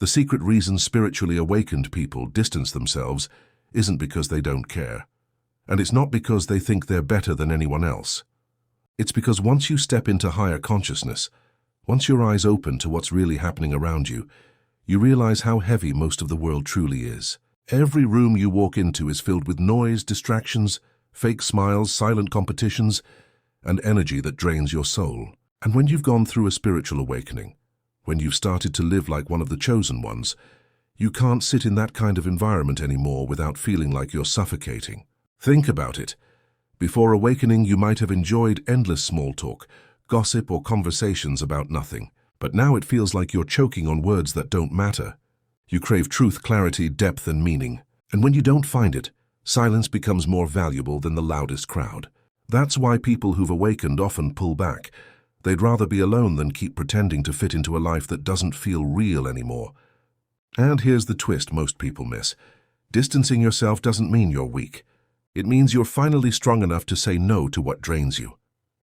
The secret reason spiritually awakened people distance themselves isn't because they don't care. And it's not because they think they're better than anyone else. It's because once you step into higher consciousness, once your eyes open to what's really happening around you, you realize how heavy most of the world truly is. Every room you walk into is filled with noise, distractions, fake smiles, silent competitions, and energy that drains your soul. And when you've gone through a spiritual awakening, when you've started to live like one of the chosen ones, you can't sit in that kind of environment anymore without feeling like you're suffocating. Think about it. Before awakening, you might have enjoyed endless small talk, gossip, or conversations about nothing. But now it feels like you're choking on words that don't matter. You crave truth, clarity, depth, and meaning. And when you don't find it, silence becomes more valuable than the loudest crowd. That's why people who've awakened often pull back. They'd rather be alone than keep pretending to fit into a life that doesn't feel real anymore. And here's the twist most people miss. Distancing yourself doesn't mean you're weak. It means you're finally strong enough to say no to what drains you.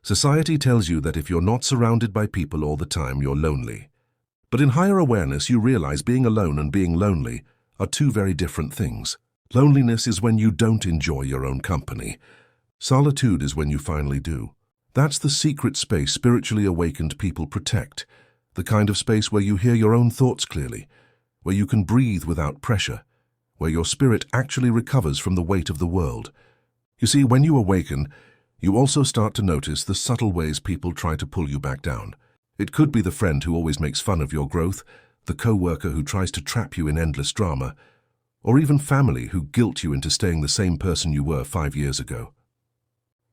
Society tells you that if you're not surrounded by people all the time, you're lonely. But in higher awareness, you realize being alone and being lonely are two very different things. Loneliness is when you don't enjoy your own company. Solitude is when you finally do. That's the secret space spiritually awakened people protect, the kind of space where you hear your own thoughts clearly, where you can breathe without pressure, where your spirit actually recovers from the weight of the world. You see, when you awaken, you also start to notice the subtle ways people try to pull you back down. It could be the friend who always makes fun of your growth, the co-worker who tries to trap you in endless drama, or even family who guilt you into staying the same person you were 5 years ago.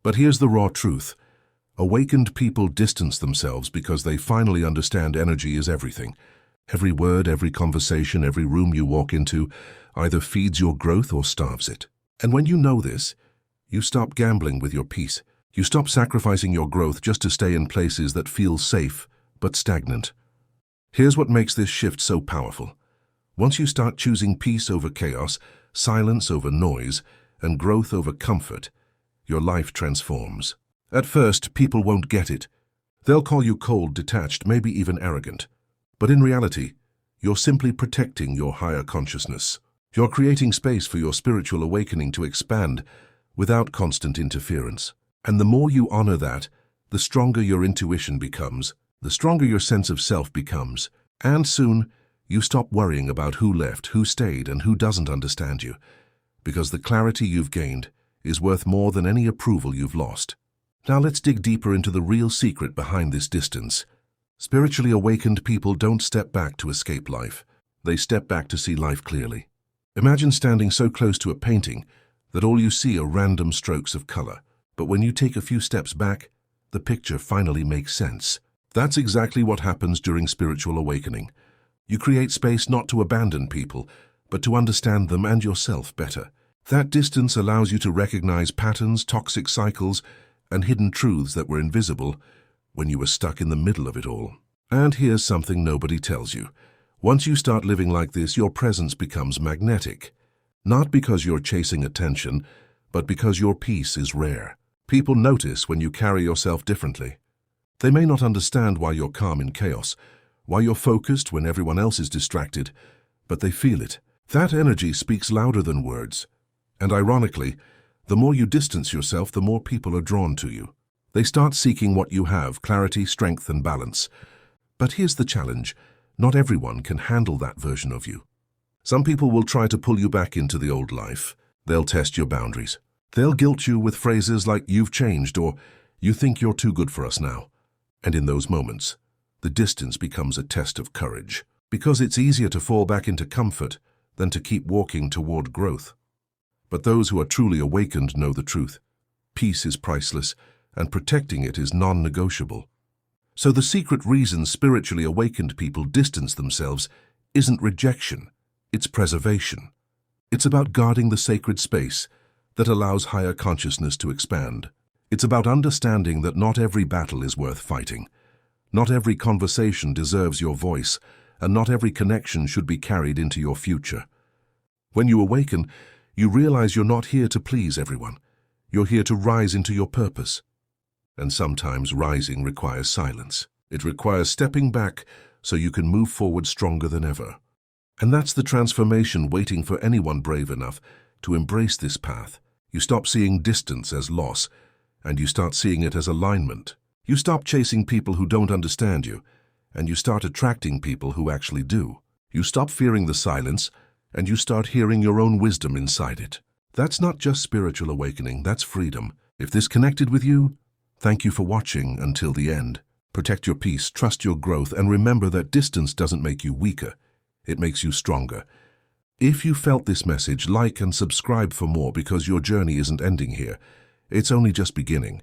But here's the raw truth. Awakened people distance themselves because they finally understand energy is everything. Every word, every conversation, every room you walk into either feeds your growth or starves it. And when you know this, you stop gambling with your peace. You stop sacrificing your growth just to stay in places that feel safe but stagnant. Here's what makes this shift so powerful. Once you start choosing peace over chaos, silence over noise, and growth over comfort, your life transforms. At first, people won't get it. They'll call you cold, detached, maybe even arrogant. But in reality, you're simply protecting your higher consciousness. You're creating space for your spiritual awakening to expand without constant interference. And the more you honor that, the stronger your intuition becomes, the stronger your sense of self becomes. And soon, you stop worrying about who left, who stayed, and who doesn't understand you, because the clarity you've gained is worth more than any approval you've lost. Now let's dig deeper into the real secret behind this distance. Spiritually awakened people don't step back to escape life. They step back to see life clearly. Imagine standing so close to a painting that all you see are random strokes of color. But when you take a few steps back, the picture finally makes sense. That's exactly what happens during spiritual awakening. You create space not to abandon people, but to understand them and yourself better. That distance allows you to recognize patterns, toxic cycles, and hidden truths that were invisible when you were stuck in the middle of it all. And here's something nobody tells you. Once you start living like this, your presence becomes magnetic. Not because you're chasing attention, but because your peace is rare. People notice when you carry yourself differently. They may not understand why you're calm in chaos, why you're focused when everyone else is distracted, but they feel it. That energy speaks louder than words. And ironically, the more you distance yourself, the more people are drawn to you. They start seeking what you have, clarity, strength, and balance. But here's the challenge. Not everyone can handle that version of you. Some people will try to pull you back into the old life. They'll test your boundaries. They'll guilt you with phrases like, "You've changed," or "You think you're too good for us now." And in those moments, the distance becomes a test of courage, because it's easier to fall back into comfort than to keep walking toward growth. But those who are truly awakened know the truth. Peace is priceless, and protecting it is non-negotiable. So the secret reason spiritually awakened people distance themselves isn't rejection, it's preservation. It's about guarding the sacred space that allows higher consciousness to expand. It's about understanding that not every battle is worth fighting. Not every conversation deserves your voice, and not every connection should be carried into your future. When you awaken, you realize you're not here to please everyone. You're here to rise into your purpose. And sometimes rising requires silence. It requires stepping back so you can move forward stronger than ever. And that's the transformation waiting for anyone brave enough to embrace this path. You stop seeing distance as loss, and you start seeing it as alignment. You stop chasing people who don't understand you, and you start attracting people who actually do. You stop fearing the silence, and you start hearing your own wisdom inside it. That's not just spiritual awakening, that's freedom. If this connected with you, thank you for watching until the end. Protect your peace, trust your growth, and remember that distance doesn't make you weaker. It makes you stronger. If you felt this message, like and subscribe for more, because your journey isn't ending here. It's only just beginning.